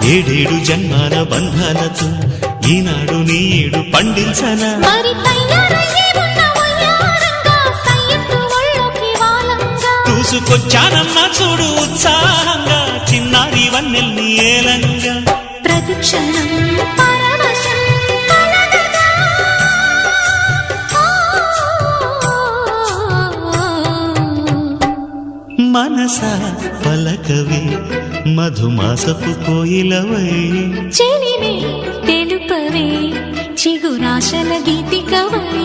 ఏడేడు జన్మాల బంధాలతో ఈనాడు నీడు పండించనా చూసుకొచ్చానమ్మా చూడు ఉత్సాహంగా చిన్నారి వన్నెల్ని ఏలంగా ప్రతిక్షణం మనసా పలకవే మధుమాసపు కోయిలవై చెలివే తెలుపవే చిగురాశల గీతికవై